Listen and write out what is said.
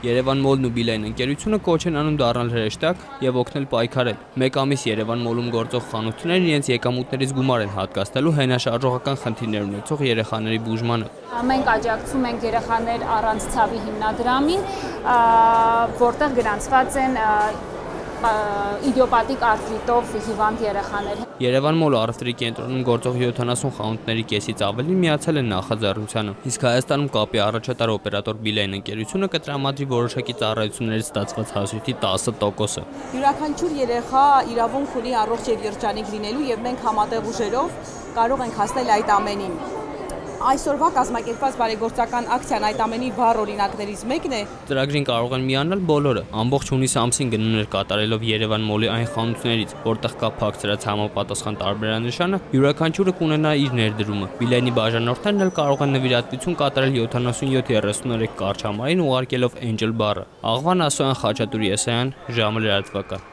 Երևան Մոլն ու Բիլայն ընկերությունը կոչ են անում դառնալ հրեշտակ եւ օգնել պայքարել։ Մեկ ամիս Երևան Մոլում գործող խանութներն իրենց եկամուտներից գումար են հատկացնելու հենաշարժողական խնդիրներ ունեցող երեխաների բուժմանը։ Մենք աջակցում ենք երեխաներ առանց ցավի հիմնադրամին, որտեղ գրանցված են իդիոպաթիկ արթրիտով հիվանդ երեխաներ։ Երևան Մոլը առևտրի կենտրոնում գործող 70 խանութների կեսից ավելի միացել են նախաձեռնությանը, իսկ Հայաստանում կապի առաջատար օպերատոր Բիլայն ընկերությունը կտրամադրի որոշակի ծառայություններից ստացված հասույթի 10%-ը։ Յուրաքանչյուր երեխա իրավունք ունի առողջ եւ երջանիկ լինելու եւ մենք համատեղ ուժերով կարող ենք հասնել այդ ամենին։ Այսօրվա կազմակերպված բարեգործական ակցիան այդ ամենի վառ օրինակներից մեկն է։ Ծրագրին կարող են միանալ բոլորը, ամբողջ հունիս ամսին գնումներ կատարելով Երևան Մոլի այն խանութներից, որտեղ կա փակցրած համապատասխան տարբերանշանը, յուրաքանչյուրը կունենա իր ներդրումը։ Բիլայնի բաժանորդներն էլ կարող են նվիրատվություն կատարել 7733 կարճ համարին ուղարկելով Angel բառը։ Աղվան Ասոյան, Խաչատուր Եսայան, ժամը լրատվական։